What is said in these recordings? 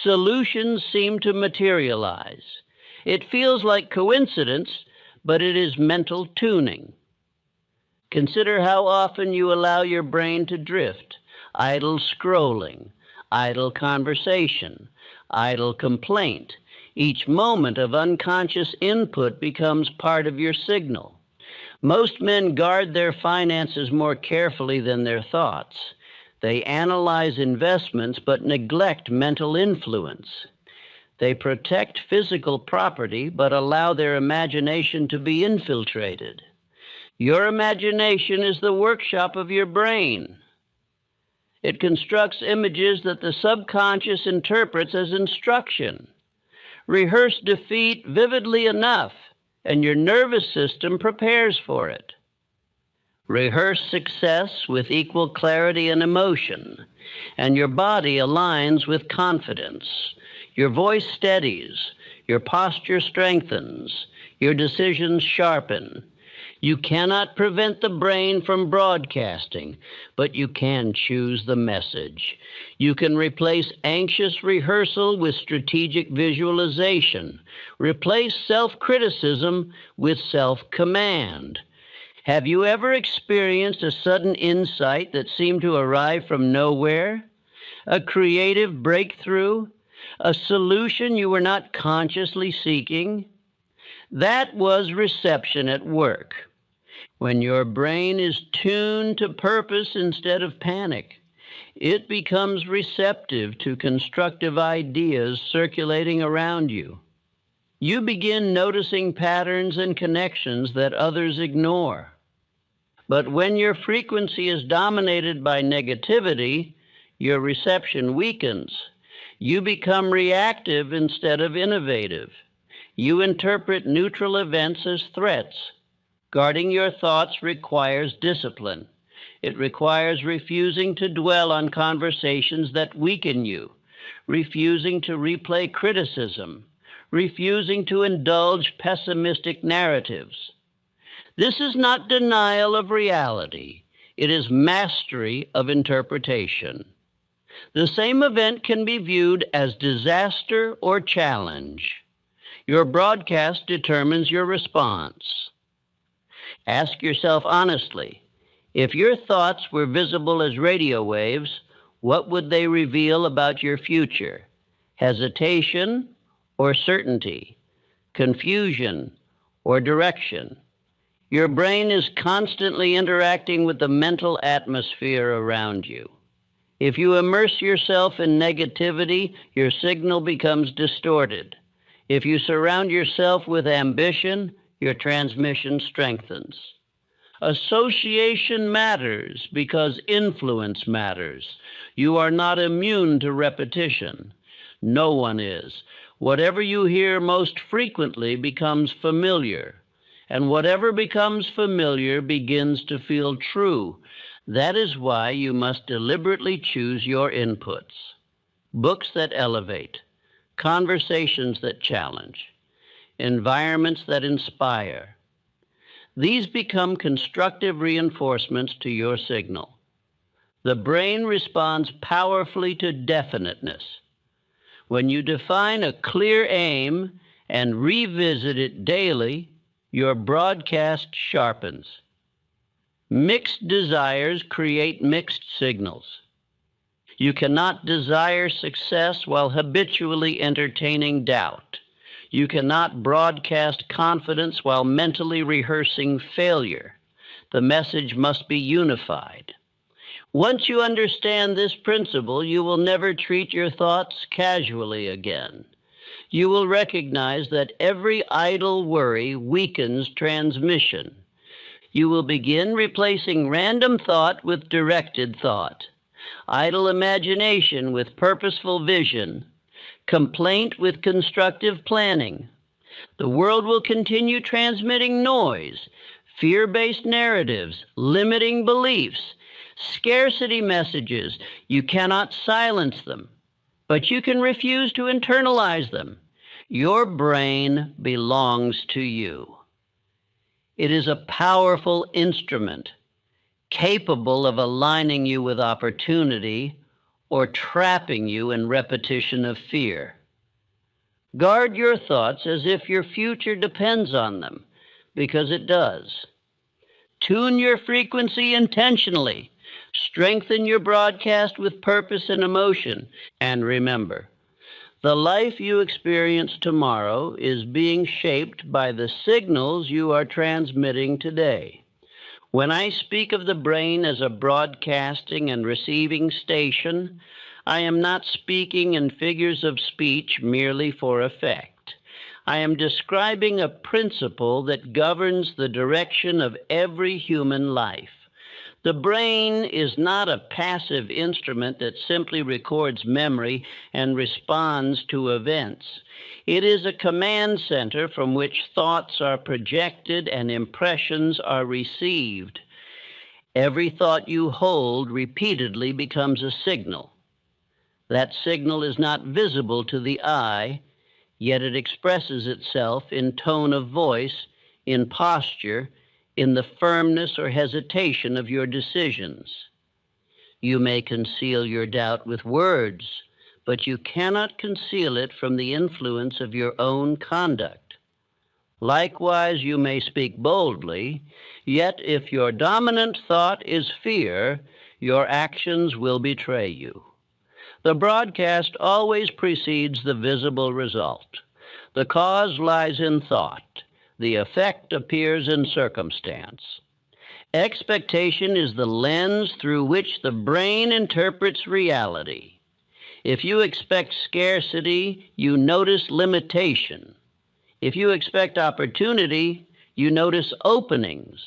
Solutions seem to materialize. It feels like coincidence, but it is mental tuning. Consider how often you allow your brain to drift, idle scrolling, idle conversation, idle complaint. Each moment of unconscious input becomes part of your signal. Most men guard their finances more carefully than their thoughts. They analyze investments but neglect mental influence. They protect physical property but allow their imagination to be infiltrated. Your imagination is the workshop of your brain. It constructs images that the subconscious interprets as instruction. Rehearse defeat vividly enough, and your nervous system prepares for it. Rehearse success with equal clarity and emotion, and your body aligns with confidence. Your voice steadies, your posture strengthens, your decisions sharpen. You cannot prevent the brain from broadcasting, but you can choose the message. You can replace anxious rehearsal with strategic visualization. Replace self-criticism with self-command. Have you ever experienced a sudden insight that seemed to arrive from nowhere? A creative breakthrough? A solution you were not consciously seeking? That was reception at work. When your brain is tuned to purpose instead of panic, it becomes receptive to constructive ideas circulating around you. You begin noticing patterns and connections that others ignore. But when your frequency is dominated by negativity, your reception weakens. You become reactive instead of innovative. You interpret neutral events as threats. Guarding your thoughts requires discipline. It requires refusing to dwell on conversations that weaken you, refusing to replay criticism, refusing to indulge pessimistic narratives. This is not denial of reality. It is mastery of interpretation. The same event can be viewed as disaster or challenge. Your broadcast determines your response. Ask yourself honestly, if your thoughts were visible as radio waves, what would they reveal about your future? Hesitation or certainty? Confusion or direction? Your brain is constantly interacting with the mental atmosphere around you. If you immerse yourself in negativity, your signal becomes distorted. If you surround yourself with ambition, your transmission strengthens. Association matters because influence matters. You are not immune to repetition. No one is. Whatever you hear most frequently becomes familiar, and whatever becomes familiar begins to feel true. That is why you must deliberately choose your inputs. Books that elevate, conversations that challenge, environments that inspire. These become constructive reinforcements to your signal. The brain responds powerfully to definiteness. When you define a clear aim and revisit it daily, your broadcast sharpens. Mixed desires create mixed signals. You cannot desire success while habitually entertaining doubt. You cannot broadcast confidence while mentally rehearsing failure. The message must be unified. Once you understand this principle, you will never treat your thoughts casually again. You will recognize that every idle worry weakens transmission. You will begin replacing random thought with directed thought, idle imagination with purposeful vision, complaint with constructive planning. The world will continue transmitting noise, fear-based narratives, limiting beliefs, scarcity messages. You cannot silence them, but you can refuse to internalize them. Your brain belongs to you. It is a powerful instrument, capable of aligning you with opportunity or trapping you in repetition of fear. Guard your thoughts as if your future depends on them, because it does. Tune your frequency intentionally. Strengthen your broadcast with purpose and emotion. And remember, the life you experience tomorrow is being shaped by the signals you are transmitting today. When I speak of the brain as a broadcasting and receiving station, I am not speaking in figures of speech merely for effect. I am describing a principle that governs the direction of every human life. The brain is not a passive instrument that simply records memory and responds to events. It is a command center from which thoughts are projected and impressions are received. Every thought you hold repeatedly becomes a signal. That signal is not visible to the eye, yet it expresses itself in tone of voice, in posture, in the firmness or hesitation of your decisions. You may conceal your doubt with words, but you cannot conceal it from the influence of your own conduct. Likewise, you may speak boldly, yet if your dominant thought is fear, your actions will betray you. The broadcast always precedes the visible result. The cause lies in thought. The effect appears in circumstance. Expectation is the lens through which the brain interprets reality. If you expect scarcity, you notice limitation. If you expect opportunity, you notice openings.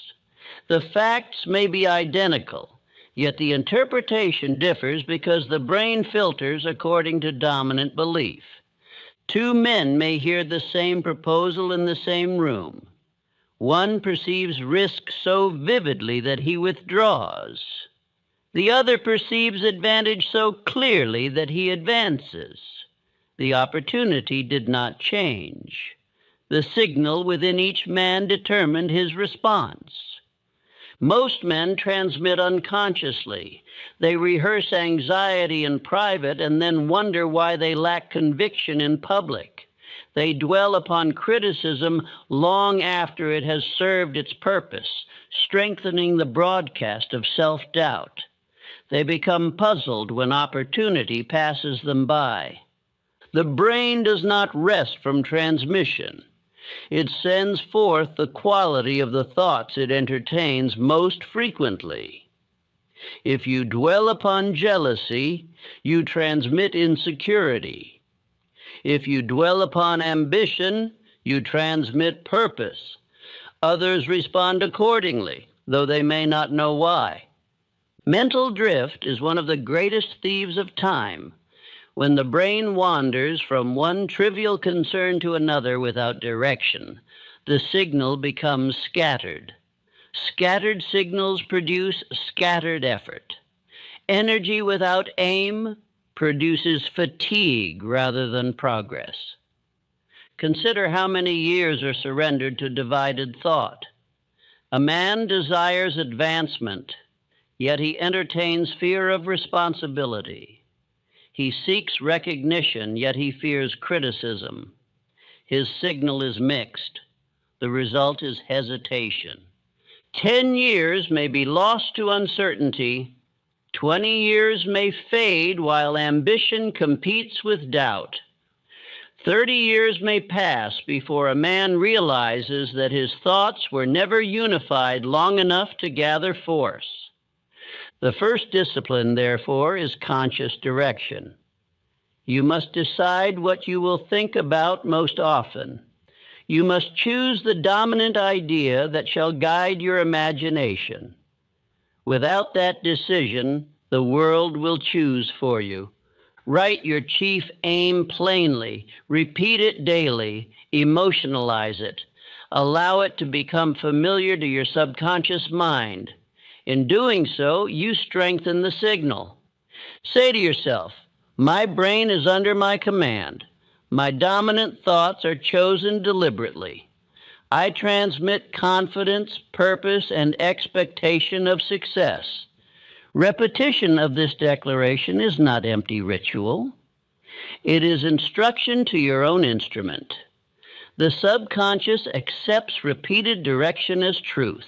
The facts may be identical, yet the interpretation differs because the brain filters according to dominant belief. Two men may hear the same proposal in the same room. One perceives risk so vividly that he withdraws. The other perceives advantage so clearly that he advances. The opportunity did not change. The signal within each man determined his response. Most men transmit unconsciously. They rehearse anxiety in private and then wonder why they lack conviction in public. They dwell upon criticism long after it has served its purpose, strengthening the broadcast of self-doubt. They become puzzled when opportunity passes them by. The brain does not rest from transmission. It sends forth the quality of the thoughts it entertains most frequently. If you dwell upon jealousy, you transmit insecurity. If you dwell upon ambition, you transmit purpose. Others respond accordingly, though they may not know why. Mental drift is one of the greatest thieves of time. When the brain wanders from one trivial concern to another without direction, the signal becomes scattered. Scattered signals produce scattered effort. Energy without aim produces fatigue rather than progress. Consider how many years are surrendered to divided thought. A man desires advancement, yet he entertains fear of responsibility. He seeks recognition, yet he fears criticism. His signal is mixed. The result is hesitation. 10 years may be lost to uncertainty. 20 years may fade while ambition competes with doubt. 30 years may pass before a man realizes that his thoughts were never unified long enough to gather force. The first discipline, therefore, is conscious direction. You must decide what you will think about most often. You must choose the dominant idea that shall guide your imagination. Without that decision, the world will choose for you. Write your chief aim plainly. Repeat it daily. Emotionalize it. Allow it to become familiar to your subconscious mind. In doing so, you strengthen the signal. Say to yourself, my brain is under my command. My dominant thoughts are chosen deliberately. I transmit confidence, purpose, and expectation of success. Repetition of this declaration is not empty ritual. It is instruction to your own instrument. The subconscious accepts repeated direction as truth.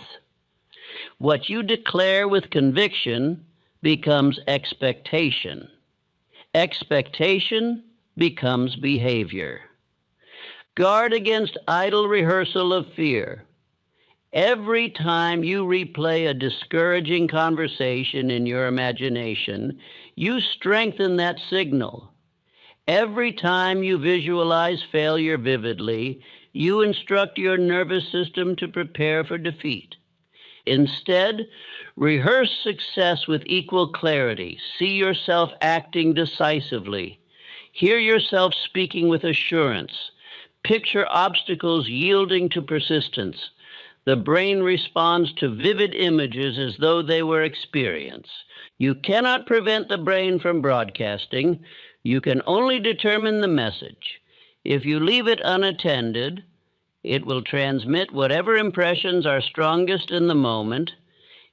What you declare with conviction becomes expectation. Expectation becomes behavior. Guard against idle rehearsal of fear. Every time you replay a discouraging conversation in your imagination, you strengthen that signal. Every time you visualize failure vividly, you instruct your nervous system to prepare for defeat. Instead, rehearse success with equal clarity. See yourself acting decisively. Hear yourself speaking with assurance. Picture obstacles yielding to persistence. The brain responds to vivid images as though they were experience. You cannot prevent the brain from broadcasting. You can only determine the message. If you leave it unattended, it will transmit whatever impressions are strongest in the moment.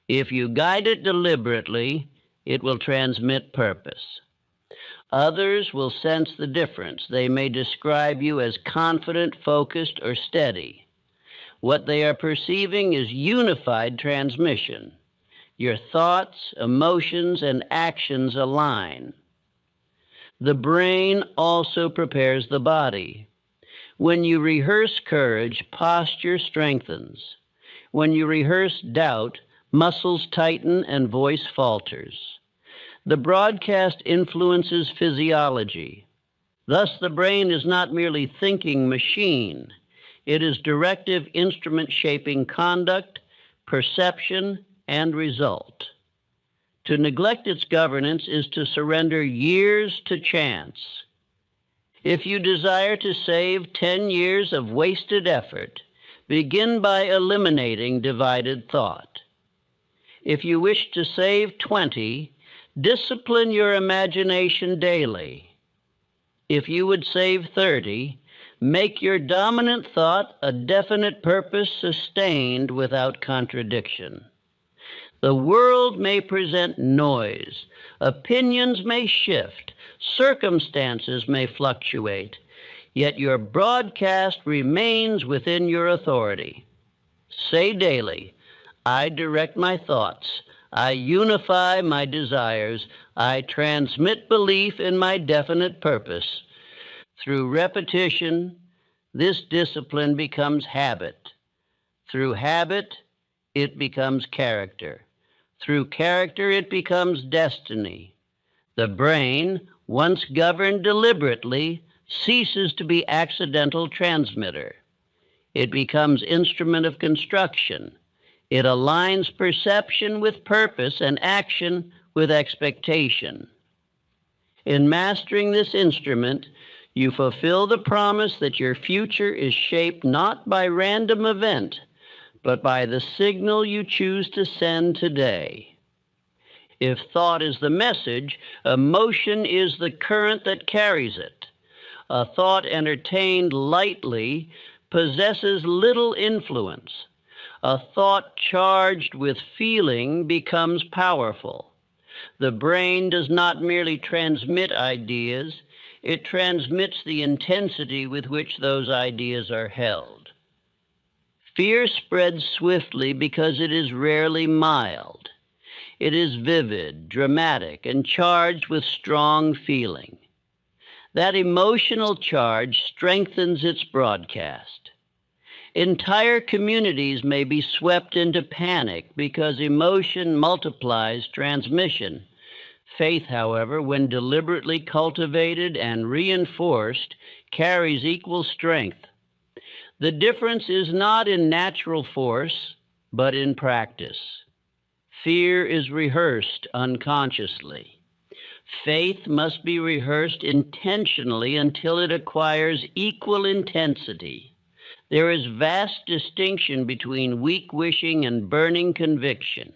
If you guide it deliberately, it will transmit purpose. Others will sense the difference. They may describe you as confident, focused, or steady. What they are perceiving is unified transmission. Your thoughts, emotions, and actions align. The brain also prepares the body. When you rehearse courage, posture strengthens. When you rehearse doubt, muscles tighten and voice falters. The broadcast influences physiology. Thus, the brain is not merely thinking machine. It is directive instrument shaping conduct, perception, and result. To neglect its governance is to surrender years to chance. If you desire to save 10 years of wasted effort, begin by eliminating divided thought. If you wish to save 20, discipline your imagination daily. If you would save 30, make your dominant thought a definite purpose sustained without contradiction. The world may present noise, opinions may shift, circumstances may fluctuate, yet your broadcast remains within your authority. Say daily, I direct my thoughts, I unify my desires, I transmit belief in my definite purpose. Through repetition, this discipline becomes habit. Through habit, it becomes character. Through character, it becomes destiny. The brain, once governed deliberately, ceases to be accidental transmitter. It becomes instrument of construction. It aligns perception with purpose and action with expectation. In mastering this instrument, you fulfill the promise that your future is shaped not by random event, but by the signal you choose to send today. If thought is the message, emotion is the current that carries it. A thought entertained lightly possesses little influence. A thought charged with feeling becomes powerful. The brain does not merely transmit ideas, it transmits the intensity with which those ideas are held. Fear spreads swiftly because it is rarely mild. It is vivid, dramatic, and charged with strong feeling. That emotional charge strengthens its broadcast. Entire communities may be swept into panic because emotion multiplies transmission. Faith, however, when deliberately cultivated and reinforced, carries equal strength. The difference is not in natural force, but in practice. Fear is rehearsed unconsciously. Faith must be rehearsed intentionally until it acquires equal intensity. There is vast distinction between weak wishing and burning conviction.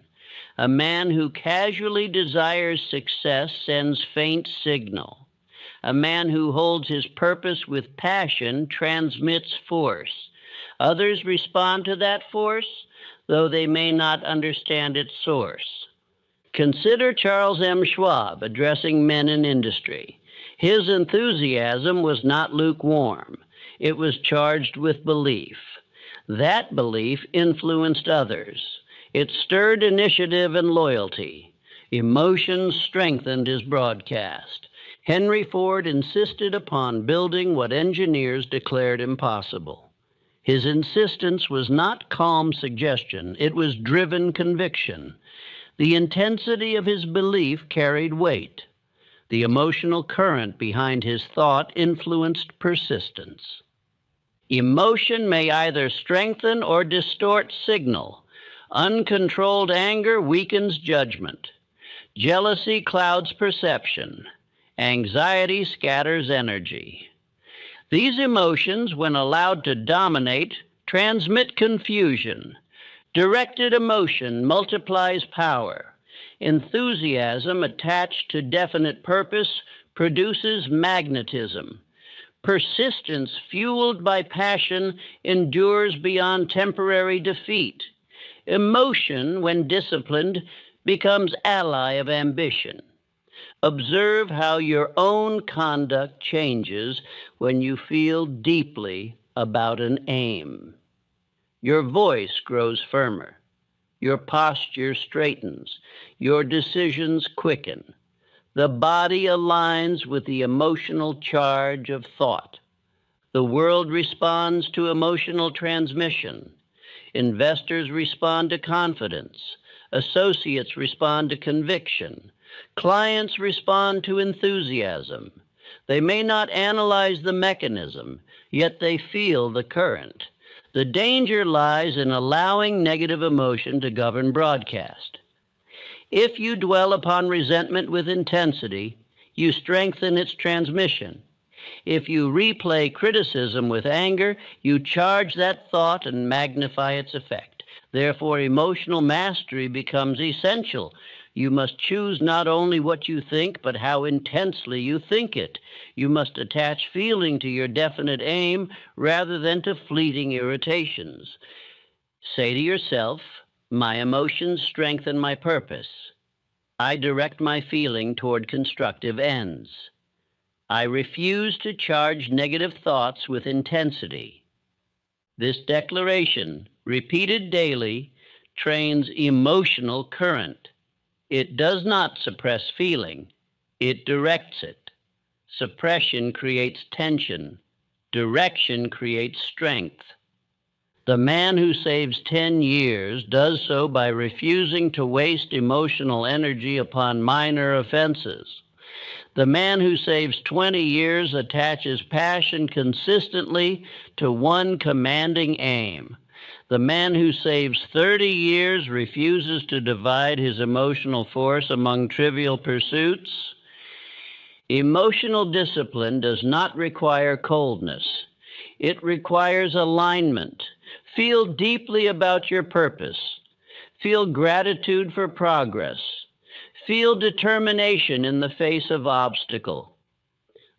A man who casually desires success sends faint signal. A man who holds his purpose with passion transmits force. Others respond to that force, though they may not understand its source. Consider Charles M. Schwab addressing men in industry. His enthusiasm was not lukewarm. It was charged with belief. That belief influenced others. It stirred initiative and loyalty. Emotions strengthened his broadcast. Henry Ford insisted upon building what engineers declared impossible. His insistence was not calm suggestion, it was driven conviction. The intensity of his belief carried weight. The emotional current behind his thought influenced persistence. Emotion may either strengthen or distort signal. Uncontrolled anger weakens judgment. Jealousy clouds perception. Anxiety scatters energy. These emotions, when allowed to dominate, transmit confusion. Directed emotion multiplies power. Enthusiasm attached to definite purpose produces magnetism. Persistence fueled by passion endures beyond temporary defeat. Emotion, when disciplined, becomes ally of ambition. Observe how your own conduct changes when you feel deeply about an aim. Your voice grows firmer. Your posture straightens. Your decisions quicken. The body aligns with the emotional charge of thought. The world responds to emotional transmission. Investors respond to confidence. Associates respond to conviction. Clients respond to enthusiasm. They may not analyze the mechanism, yet they feel the current. The danger lies in allowing negative emotion to govern broadcast. If you dwell upon resentment with intensity, you strengthen its transmission. If you replay criticism with anger, you charge that thought and magnify its effect. Therefore, emotional mastery becomes essential. You must choose not only what you think, but how intensely you think it. You must attach feeling to your definite aim rather than to fleeting irritations. Say to yourself, my emotions strengthen my purpose. I direct my feeling toward constructive ends. I refuse to charge negative thoughts with intensity. This declaration, repeated daily, trains emotional current. It does not suppress feeling, it directs it. Suppression creates tension. Direction creates strength. The man who saves 10 years does so by refusing to waste emotional energy upon minor offenses. The man who saves 20 years attaches passion consistently to one commanding aim. The man who saves 30 years refuses to divide his emotional force among trivial pursuits. Emotional discipline does not require coldness. It requires alignment. Feel deeply about your purpose. Feel gratitude for progress. Feel determination in the face of obstacle.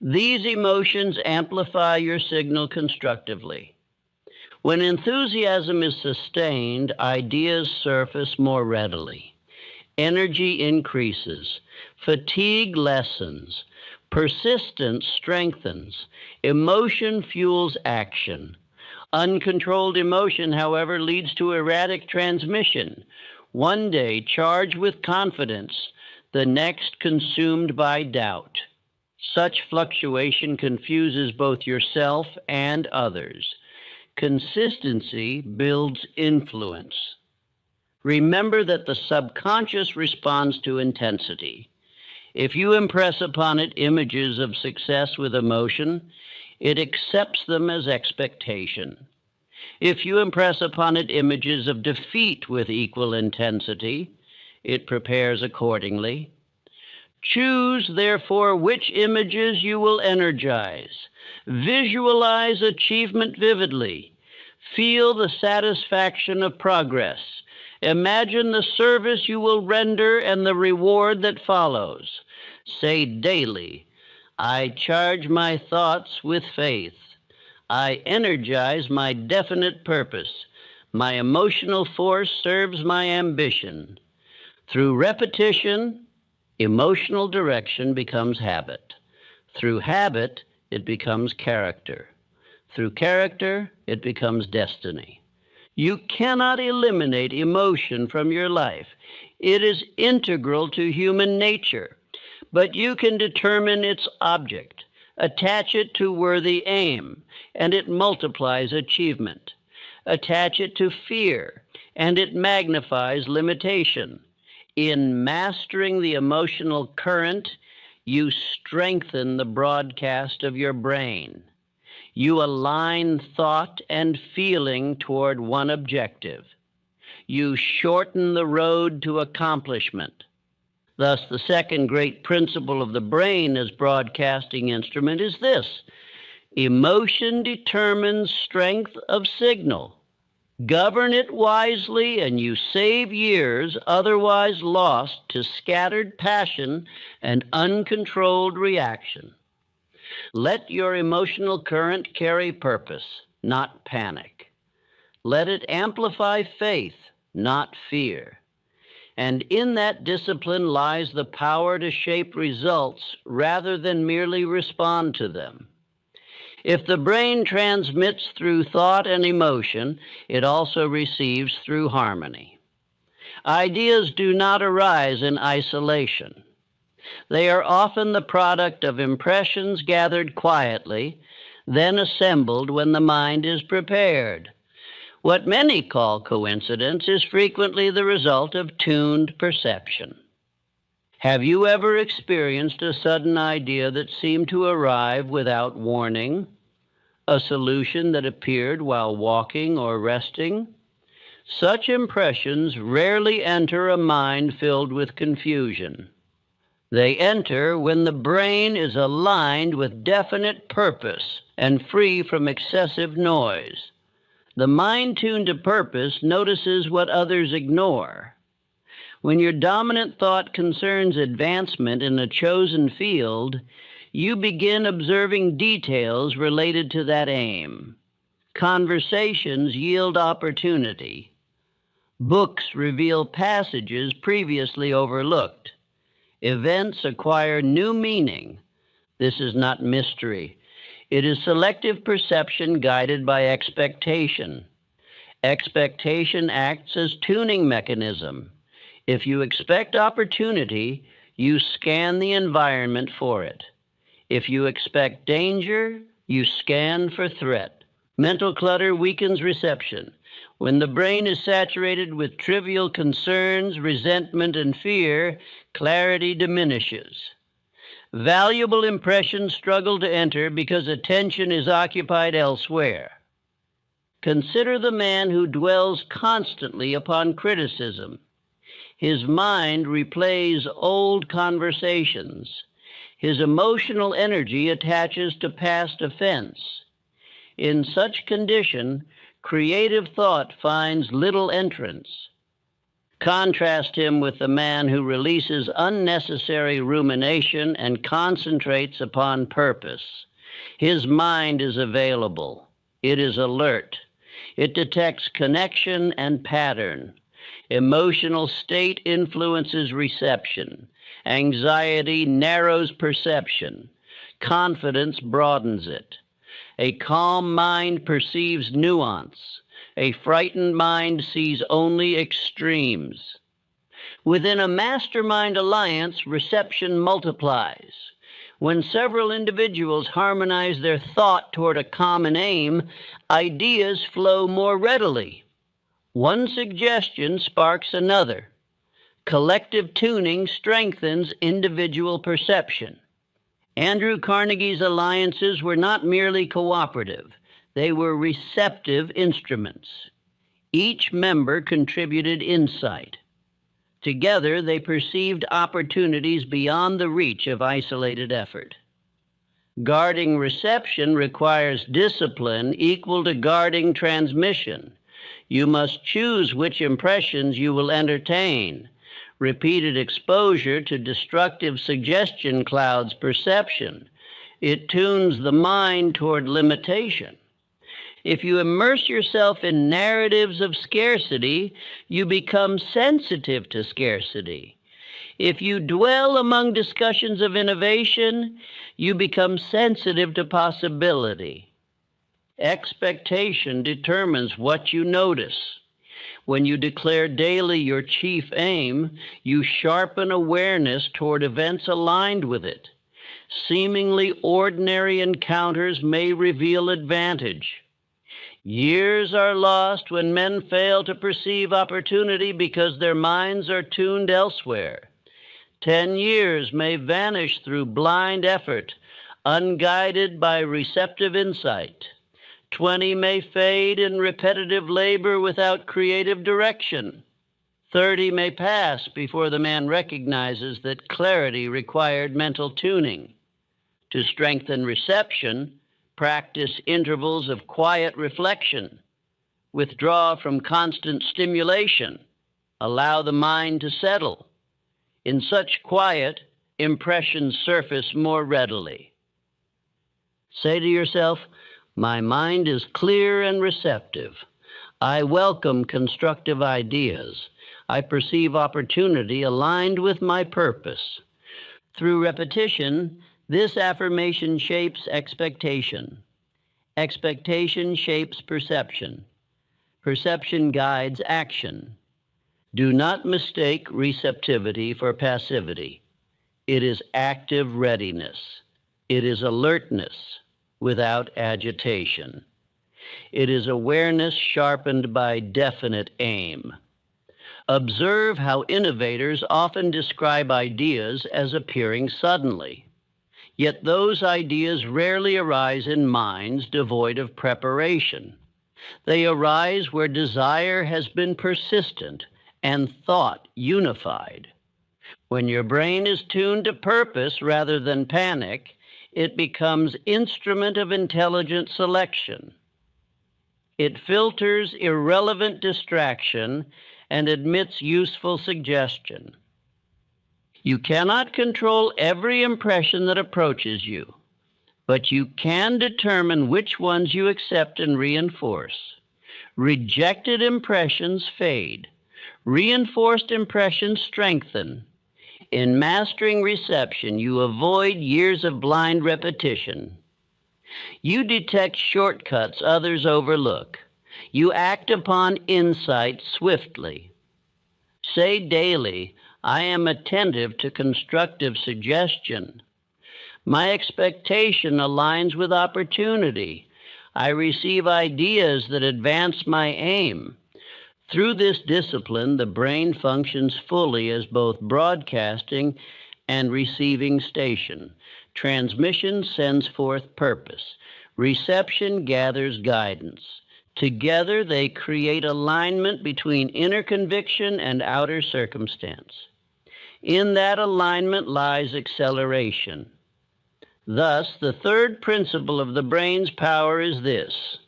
These emotions amplify your signal constructively. When enthusiasm is sustained, ideas surface more readily. Energy increases. Fatigue lessens. Persistence strengthens. Emotion fuels action. Uncontrolled emotion, however, leads to erratic transmission. One day charged with confidence, the next consumed by doubt. Such fluctuation confuses both yourself and others. Consistency builds influence. Remember that the subconscious responds to intensity. If you impress upon it images of success with emotion, it accepts them as expectation. If you impress upon it images of defeat with equal intensity, it prepares accordingly. Choose, therefore, which images you will energize. Visualize achievement vividly. Feel the satisfaction of progress. Imagine the service you will render and the reward that follows. Say daily, I charge my thoughts with faith. I energize my definite purpose. My emotional force serves my ambition. Through repetition, emotional direction becomes habit. Through habit, it becomes character. Through character, it becomes destiny. You cannot eliminate emotion from your life. It is integral to human nature, but you can determine its object, attach it to worthy aim, and it multiplies achievement. Attach it to fear, and it magnifies limitation. In mastering the emotional current, you strengthen the broadcast of your brain. You align thought and feeling toward one objective. You shorten the road to accomplishment. Thus, the second great principle of the brain as broadcasting instrument is this: emotion determines strength of signal. Govern it wisely, and you save years otherwise lost to scattered passion and uncontrolled reaction. Let your emotional current carry purpose, not panic. Let it amplify faith, not fear. And in that discipline lies the power to shape results rather than merely respond to them. If the brain transmits through thought and emotion, it also receives through harmony. Ideas do not arise in isolation. They are often the product of impressions gathered quietly, then assembled when the mind is prepared. What many call coincidence is frequently the result of tuned perception. Have you ever experienced a sudden idea that seemed to arrive without warning? A solution that appeared while walking or resting? Such impressions rarely enter a mind filled with confusion. They enter when the brain is aligned with definite purpose and free from excessive noise. The mind tuned to purpose notices what others ignore. When your dominant thought concerns advancement in a chosen field, you begin observing details related to that aim. Conversations yield opportunity. Books reveal passages previously overlooked. Events acquire new meaning. This is not mystery. It is selective perception guided by expectation. Expectation acts as tuning mechanism. If you expect opportunity, you scan the environment for it. If you expect danger, you scan for threat. Mental clutter weakens reception. When the brain is saturated with trivial concerns, resentment, and fear, clarity diminishes. Valuable impressions struggle to enter because attention is occupied elsewhere. Consider the man who dwells constantly upon criticism. His mind replays old conversations. His emotional energy attaches to past offense. In such condition, creative thought finds little entrance. Contrast him with the man who releases unnecessary rumination and concentrates upon purpose. His mind is available. It is alert. It detects connection and pattern. Emotional state influences reception. Anxiety narrows perception. Confidence broadens it. A calm mind perceives nuance. A frightened mind sees only extremes. Within a mastermind alliance, reception multiplies. When several individuals harmonize their thought toward a common aim, ideas flow more readily. One suggestion sparks another. Collective tuning strengthens individual perception. Andrew Carnegie's alliances were not merely cooperative. They were receptive instruments. Each member contributed insight. Together, they perceived opportunities beyond the reach of isolated effort. Guarding reception requires discipline equal to guarding transmission. You must choose which impressions you will entertain. Repeated exposure to destructive suggestion clouds perception. It tunes the mind toward limitation. If you immerse yourself in narratives of scarcity, you become sensitive to scarcity. If you dwell among discussions of innovation, you become sensitive to possibility. Expectation determines what you notice. When you declare daily your chief aim, you sharpen awareness toward events aligned with it. Seemingly ordinary encounters may reveal advantage. Years are lost when men fail to perceive opportunity because their minds are tuned elsewhere. 10 years may vanish through blind effort, unguided by receptive insight. 20 may fade in repetitive labor without creative direction. 30 may pass before the man recognizes that clarity required mental tuning. To strengthen reception, practice intervals of quiet reflection. Withdraw from constant stimulation. Allow the mind to settle. In such quiet, impressions surface more readily. Say to yourself, my mind is clear and receptive. I welcome constructive ideas. I perceive opportunity aligned with my purpose. Through repetition, this affirmation shapes expectation. Expectation shapes perception. Perception guides action. Do not mistake receptivity for passivity. It is active readiness. It is alertness without agitation. It is awareness sharpened by definite aim. Observe how innovators often describe ideas as appearing suddenly. Yet those ideas rarely arise in minds devoid of preparation. They arise where desire has been persistent and thought unified. When your brain is tuned to purpose rather than panic, it becomes instrument of intelligent selection. It filters irrelevant distraction and admits useful suggestion. You cannot control every impression that approaches you, but you can determine which ones you accept and reinforce. Rejected impressions fade. Reinforced impressions strengthen. In mastering reception, you avoid years of blind repetition. You detect shortcuts others overlook. You act upon insight swiftly. Say daily, I am attentive to constructive suggestion. My expectation aligns with opportunity. I receive ideas that advance my aim. Through this discipline, the brain functions fully as both broadcasting and receiving station. Transmission sends forth purpose. Reception gathers guidance. Together, they create alignment between inner conviction and outer circumstance. In that alignment lies acceleration. Thus, the third principle of the brain's power is this: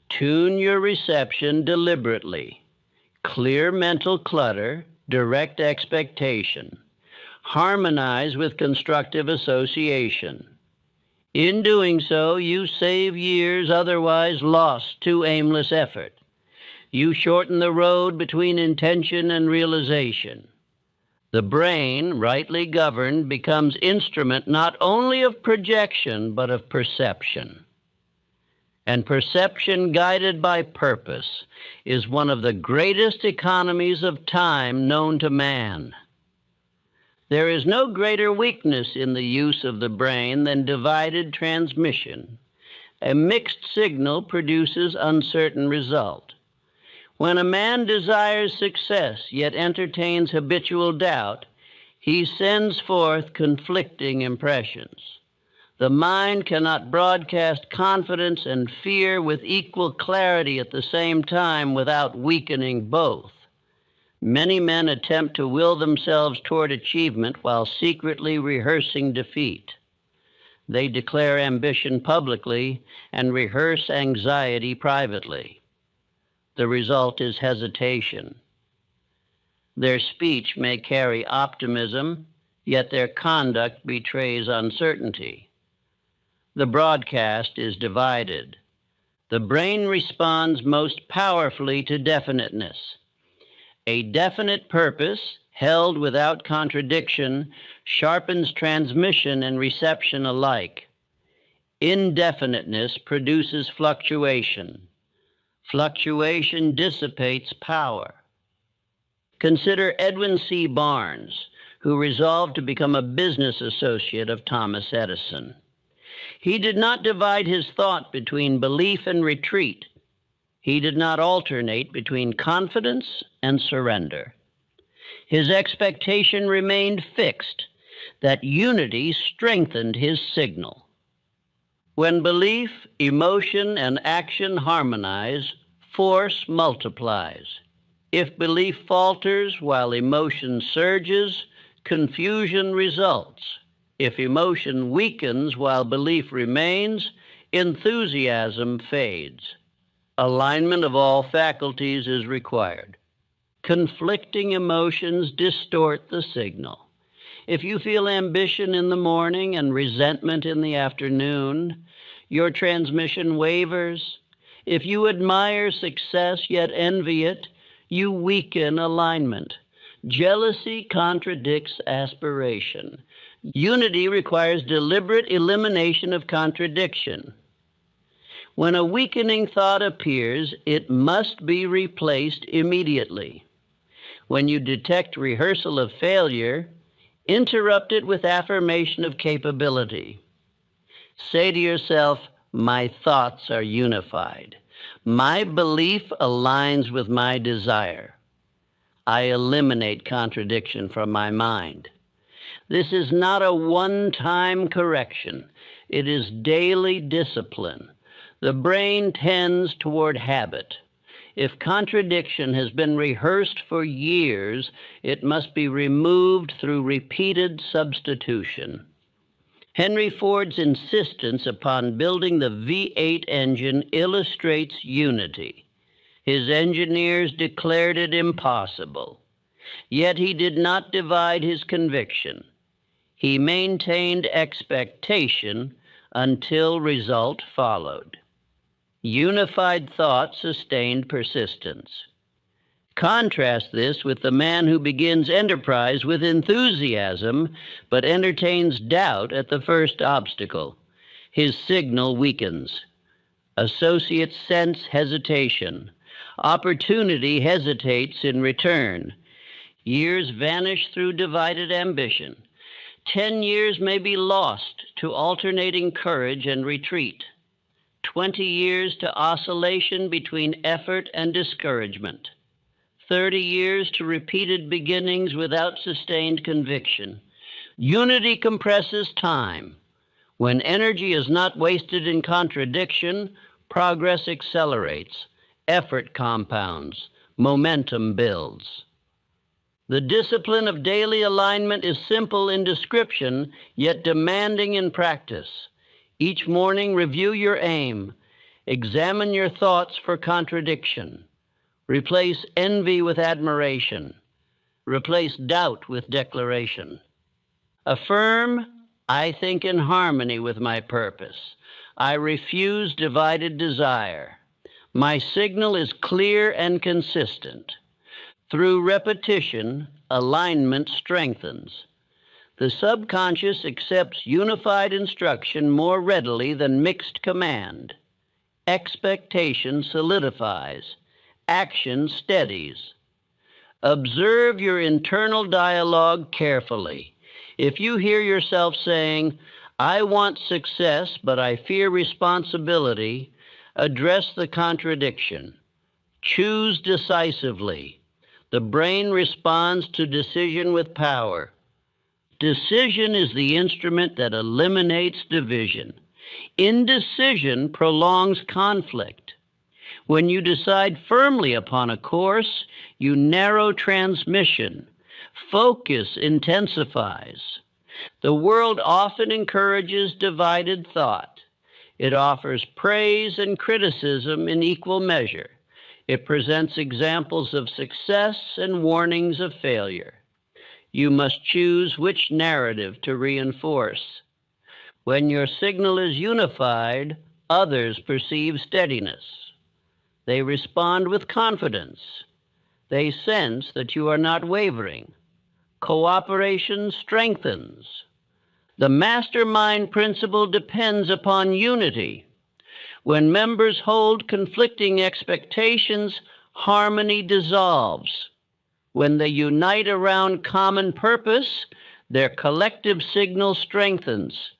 tune your reception deliberately. Clear mental clutter, direct expectation. Harmonize with constructive association. In doing so, you save years otherwise lost to aimless effort. You shorten the road between intention and realization. The brain, rightly governed, becomes instrument not only of projection, but of perception. And perception guided by purpose is one of the greatest economies of time known to man. There is no greater weakness in the use of the brain than divided transmission. A mixed signal produces uncertain result. When a man desires success yet entertains habitual doubt, he sends forth conflicting impressions. The mind cannot broadcast confidence and fear with equal clarity at the same time without weakening both. Many men attempt to will themselves toward achievement while secretly rehearsing defeat. They declare ambition publicly and rehearse anxiety privately. The result is hesitation. Their speech may carry optimism, yet their conduct betrays uncertainty. The broadcast is divided. The brain responds most powerfully to definiteness. A definite purpose, held without contradiction, sharpens transmission and reception alike. Indefiniteness produces fluctuation. Fluctuation dissipates power. Consider Edwin C. Barnes, who resolved to become a business associate of Thomas Edison. He did not divide his thought between belief and retreat. He did not alternate between confidence and surrender. His expectation remained fixed, that unity strengthened his signal. When belief, emotion, and action harmonize, force multiplies. If belief falters while emotion surges, confusion results. If emotion weakens while belief remains, enthusiasm fades. Alignment of all faculties is required. Conflicting emotions distort the signal. If you feel ambition in the morning and resentment in the afternoon, your transmission wavers. If you admire success yet envy it, you weaken alignment. Jealousy contradicts aspiration. Unity requires deliberate elimination of contradiction. When a weakening thought appears, it must be replaced immediately. When you detect rehearsal of failure, interrupt it with affirmation of capability. Say to yourself, my thoughts are unified. My belief aligns with my desire. I eliminate contradiction from my mind. This is not a one-time correction. It is daily discipline. The brain tends toward habit. If contradiction has been rehearsed for years, it must be removed through repeated substitution. Henry Ford's insistence upon building the V8 engine illustrates unity. His engineers declared it impossible. Yet he did not divide his conviction. He maintained expectation until result followed. Unified thought sustained persistence. Contrast this with the man who begins enterprise with enthusiasm, but entertains doubt at the first obstacle. His signal weakens. Associates sense hesitation. Opportunity hesitates in return. Years vanish through divided ambition. 10 years may be lost to alternating courage and retreat. 20 years to oscillation between effort and discouragement. 30 years to repeated beginnings without sustained conviction. Unity compresses time. When energy is not wasted in contradiction, progress accelerates, effort compounds, momentum builds. The discipline of daily alignment is simple in description, yet demanding in practice. Each morning, review your aim. Examine your thoughts for contradiction. Replace envy with admiration. Replace doubt with declaration. Affirm, I think in harmony with my purpose. I refuse divided desire. My signal is clear and consistent. Through repetition, alignment strengthens. The subconscious accepts unified instruction more readily than mixed command. Expectation solidifies. Action steadies. Observe your internal dialogue carefully. If you hear yourself saying, I want success, but I fear responsibility, address the contradiction. Choose decisively. The brain responds to decision with power. Decision is the instrument that eliminates division. Indecision prolongs conflict. When you decide firmly upon a course, you narrow transmission. Focus intensifies. The world often encourages divided thought. It offers praise and criticism in equal measure. It presents examples of success and warnings of failure. You must choose which narrative to reinforce. When your signal is unified, Others perceive steadiness. They respond with confidence. They sense that you are not wavering. Cooperation strengthens. The mastermind principle depends upon unity. When members hold conflicting expectations, harmony dissolves. When they unite around common purpose, their collective signal strengthens.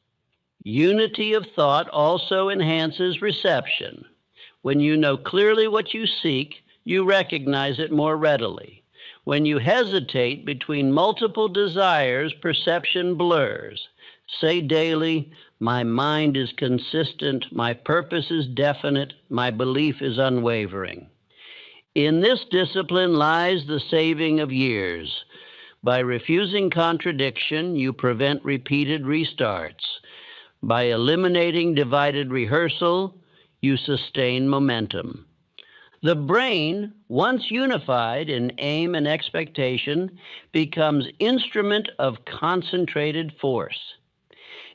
Unity of thought also enhances reception. When you know clearly what you seek, you recognize it more readily. When you hesitate between multiple desires, perception blurs. Say daily, my mind is consistent, my purpose is definite, my belief is unwavering. In this discipline lies the saving of years. By refusing contradiction, you prevent repeated restarts. By eliminating divided rehearsal, you sustain momentum. The brain, once unified in aim and expectation, becomes instrument of concentrated force.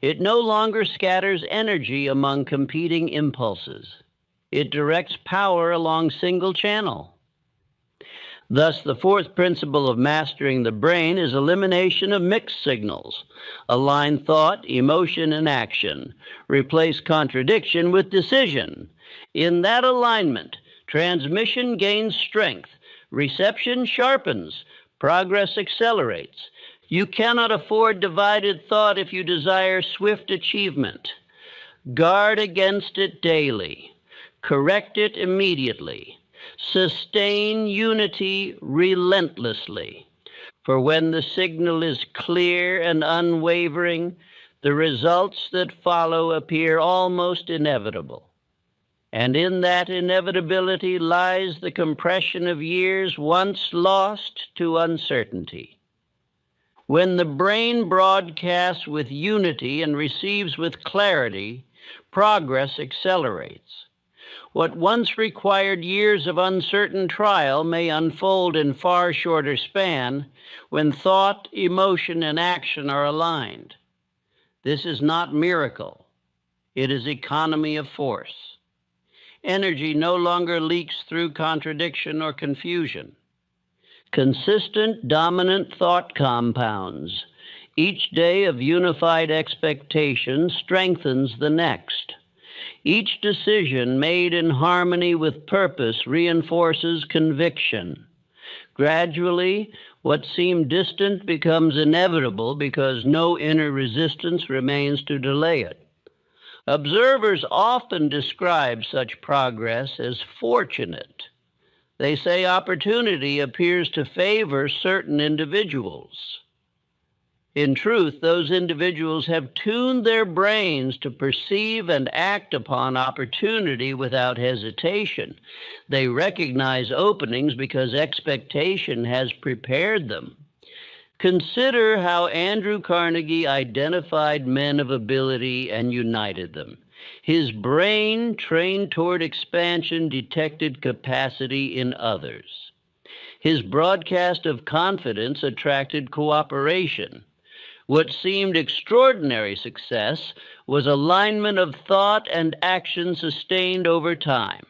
It no longer scatters energy among competing impulses. It directs power along single channel. Thus, the fourth principle of mastering the brain is elimination of mixed signals. Align thought, emotion, and action. Replace contradiction with decision. In that alignment, transmission gains strength, reception sharpens, progress accelerates. You cannot afford divided thought if you desire swift achievement. Guard against it daily. Correct it immediately. Sustain unity relentlessly. For when the signal is clear and unwavering, the results that follow appear almost inevitable. And in that inevitability lies the compression of years once lost to uncertainty. When the brain broadcasts with unity and receives with clarity, progress accelerates. What once required years of uncertain trial may unfold in far shorter span when thought, emotion, and action are aligned. This is not miracle. It is economy of force. Energy no longer leaks through contradiction or confusion. Consistent, dominant thought compounds. Each day of unified expectation strengthens the next. Each decision made in harmony with purpose reinforces conviction. Gradually, what seemed distant becomes inevitable because no inner resistance remains to delay it. Observers often describe such progress as fortunate. They say opportunity appears to favor certain individuals. In truth, those individuals have tuned their brains to perceive and act upon opportunity without hesitation. They recognize openings because expectation has prepared them. Consider how Andrew Carnegie identified men of ability and united them. His brain, trained toward expansion, detected capacity in others. His broadcast of confidence attracted cooperation. What seemed extraordinary success was alignment of thought and action sustained over time.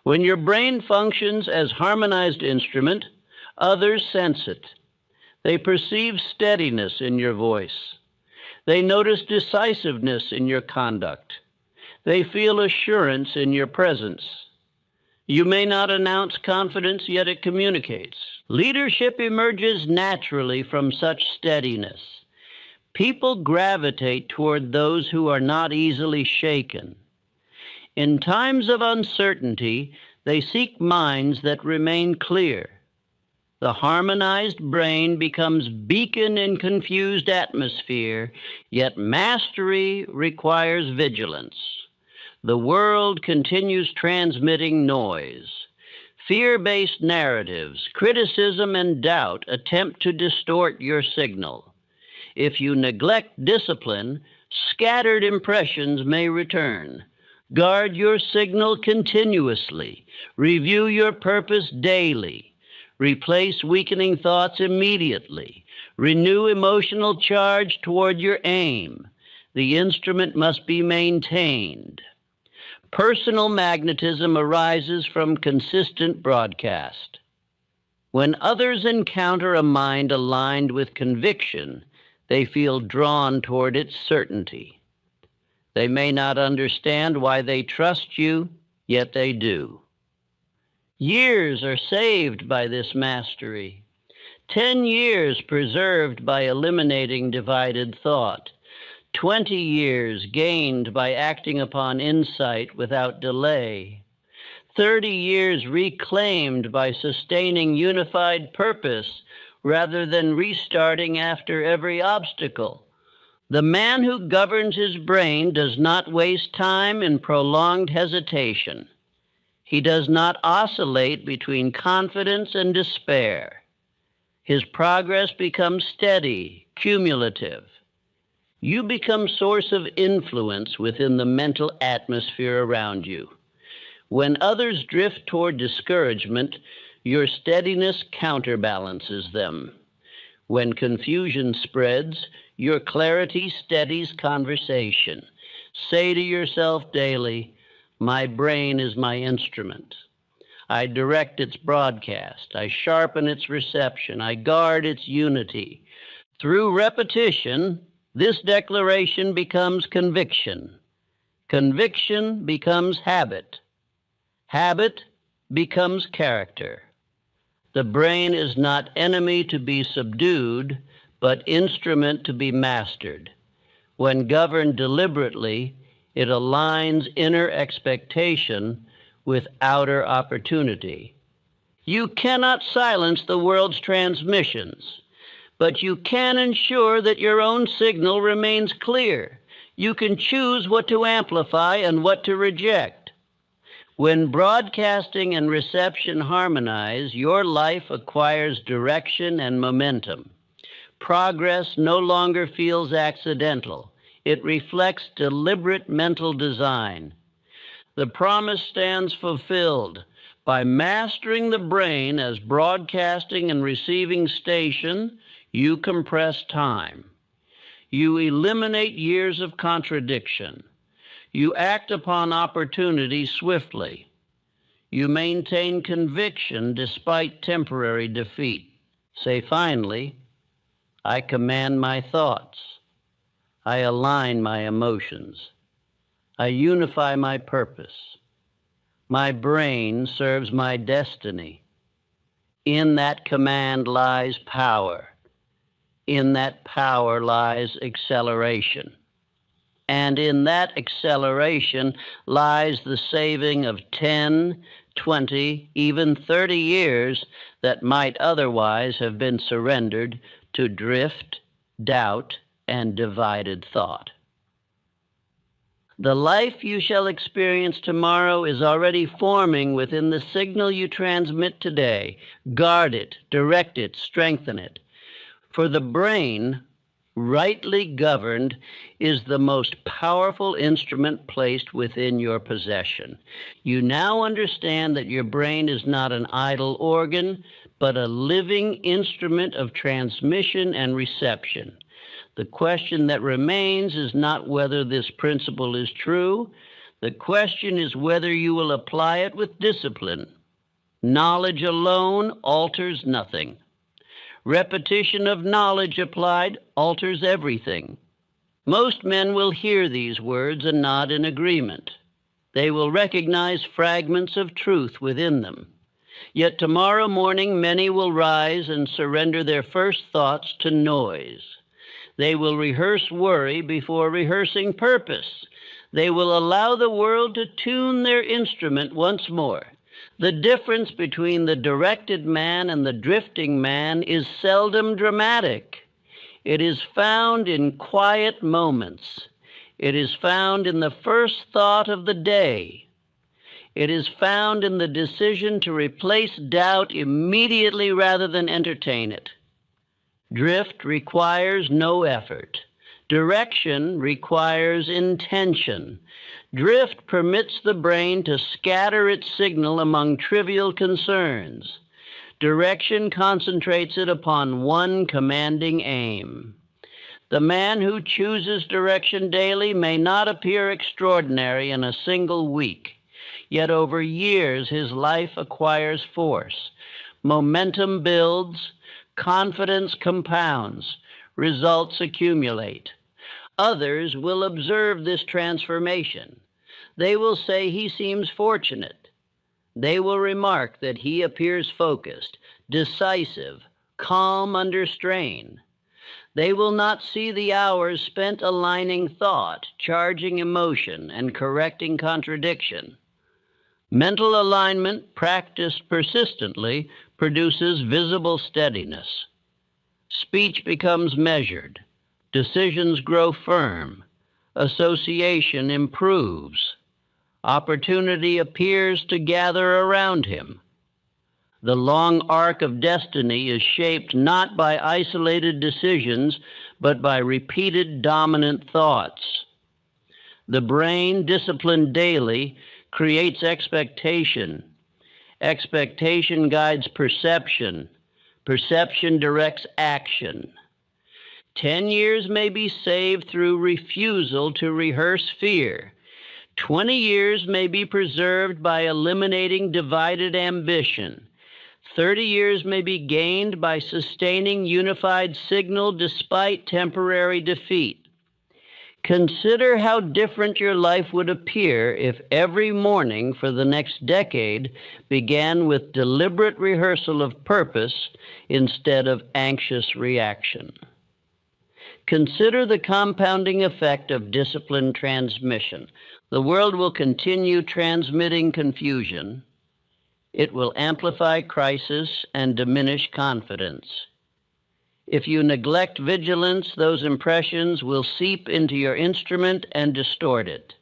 When your brain functions as harmonized instrument, others sense it. They perceive steadiness in your voice. They notice decisiveness in your conduct. They feel assurance in your presence. You may not announce confidence, yet it communicates. Leadership emerges naturally from such steadiness. People gravitate toward those who are not easily shaken. In times of uncertainty, they seek minds that remain clear. The harmonized brain becomes beacon in confused atmosphere, yet mastery requires vigilance. The world continues transmitting noise. Fear-based narratives, criticism, and doubt attempt to distort your signal. If you neglect discipline, scattered impressions may return. Guard your signal continuously. Review your purpose daily. Replace weakening thoughts immediately. Renew emotional charge toward your aim. The instrument must be maintained. Personal magnetism arises from consistent broadcast. When others encounter a mind aligned with conviction, they feel drawn toward its certainty. They may not understand why they trust you, yet they do. Years are saved by this mastery. 10 years preserved by eliminating divided thought. 20 years gained by acting upon insight without delay. 30 years reclaimed by sustaining unified purpose rather than restarting after every obstacle. The man who governs his brain does not waste time in prolonged hesitation. He does not oscillate between confidence and despair. His progress becomes steady, cumulative. You become source of influence within the mental atmosphere around you. When others drift toward discouragement, your steadiness counterbalances them. When confusion spreads, your clarity steadies conversation. Say to yourself daily, "My brain is my instrument. I direct its broadcast. I sharpen its reception. I guard its unity." Through repetition, this declaration becomes conviction. Conviction becomes habit. Habit becomes character. The brain is not enemy to be subdued, but instrument to be mastered. When governed deliberately, it aligns inner expectation with outer opportunity. You cannot silence the world's transmissions, but you can ensure that your own signal remains clear. You can choose what to amplify and what to reject. When broadcasting and reception harmonize, your life acquires direction and momentum. Progress no longer feels accidental. It reflects deliberate mental design. The promise stands fulfilled. By mastering the brain as broadcasting and receiving station, you compress time. You eliminate years of contradiction. You act upon opportunity swiftly. You maintain conviction despite temporary defeat. Say finally, "I command my thoughts. I align my emotions. I unify my purpose. My brain serves my destiny." In that command lies power. In that power lies acceleration. And in that acceleration lies the saving of 10, 20, even 30 years that might otherwise have been surrendered to drift, doubt, and divided thought. The life you shall experience tomorrow is already forming within the signal you transmit today. Guard it, direct it, strengthen it. For the brain, rightly governed, is the most powerful instrument placed within your possession. You now understand that your brain is not an idle organ, but a living instrument of transmission and reception. The question that remains is not whether this principle is true. The question is whether you will apply it with discipline. Knowledge alone alters nothing. Repetition of knowledge applied alters everything. Most men will hear these words and nod in agreement. They will recognize fragments of truth within them. Yet tomorrow morning, many will rise and surrender their first thoughts to noise. They will rehearse worry before rehearsing purpose. They will allow the world to tune their instrument once more. The difference between the directed man and the drifting man is seldom dramatic. It is found in quiet moments. It is found in the first thought of the day. It is found in the decision to replace doubt immediately rather than entertain it. Drift requires no effort. Direction requires intention. Drift permits the brain to scatter its signal among trivial concerns. Direction concentrates it upon one commanding aim. The man who chooses direction daily may not appear extraordinary in a single week, yet over years his life acquires force. Momentum builds, confidence compounds, results accumulate. Others will observe this transformation. They will say he seems fortunate. They will remark that he appears focused, decisive, calm under strain. They will not see the hours spent aligning thought, charging emotion, and correcting contradiction. Mental alignment, practiced persistently, produces visible steadiness. Speech becomes measured. Decisions grow firm. Association improves. Opportunity appears to gather around him. The long arc of destiny is shaped not by isolated decisions, but by repeated dominant thoughts. The brain, disciplined daily, creates expectation. Expectation guides perception. Perception directs action. 10 years may be saved through refusal to rehearse fear. 20 years may be preserved by eliminating divided ambition. 30 years may be gained by sustaining unified signal despite temporary defeat. Consider how different your life would appear if every morning for the next decade began with deliberate rehearsal of purpose instead of anxious reaction. Consider the compounding effect of disciplined transmission. The world will continue transmitting confusion. It will amplify crisis and diminish confidence. If you neglect vigilance, those impressions will seep into your instrument and distort it.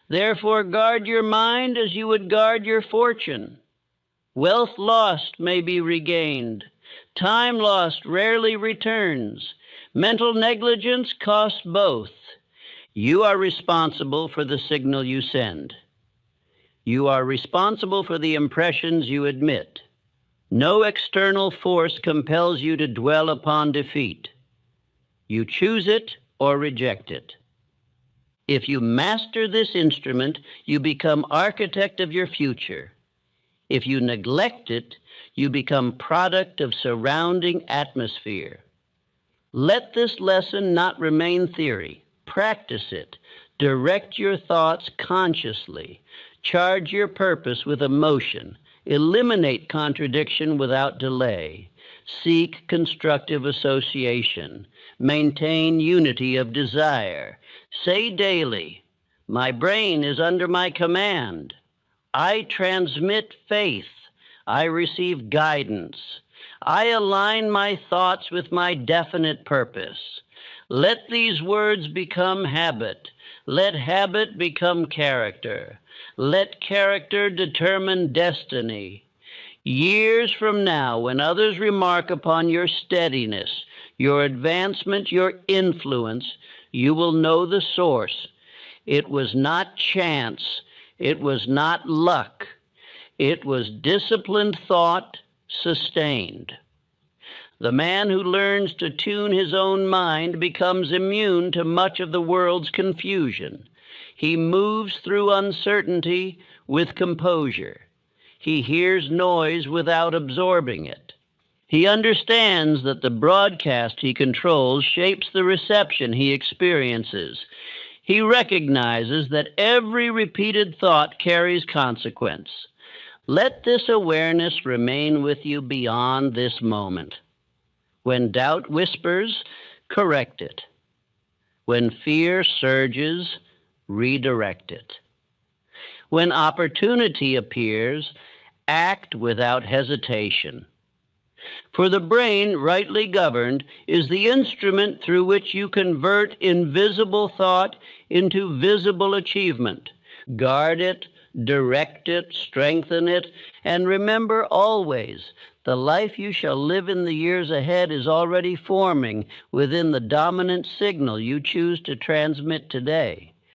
Therefore, guard your mind as you would guard your fortune. Wealth lost may be regained. Time lost rarely returns. Mental negligence costs both. You are responsible for the signal you send. You are responsible for the impressions you admit. No external force compels you to dwell upon defeat. You choose it or reject it. If you master this instrument, you become architect of your future. If you neglect it, you become product of surrounding atmosphere. Let this lesson not remain theory. Practice it. Direct your thoughts consciously. Charge your purpose with emotion. Eliminate contradiction without delay. Seek constructive association. Maintain unity of desire. Say daily, "My brain is under my command. I transmit faith. I receive guidance. I align my thoughts with my definite purpose." Let these words become habit. Let habit become character. Let character determine destiny. Years from now, when others remark upon your steadiness, your advancement, your influence, you will know the source. It was not chance. It was not luck. It was disciplined thought, sustained. The man who learns to tune his own mind becomes immune to much of the world's confusion. He moves through uncertainty with composure. He hears noise without absorbing it. He understands that the broadcast he controls shapes the reception he experiences. He recognizes that every repeated thought carries consequence. Let this awareness remain with you beyond this moment. When doubt whispers, correct it. When fear surges, redirect it. When opportunity appears, act without hesitation. For the brain, rightly governed, is the instrument through which you convert invisible thought into visible achievement. Guard it, direct it, strengthen it, and remember always, the life you shall live in the years ahead is already forming within the dominant signal you choose to transmit today.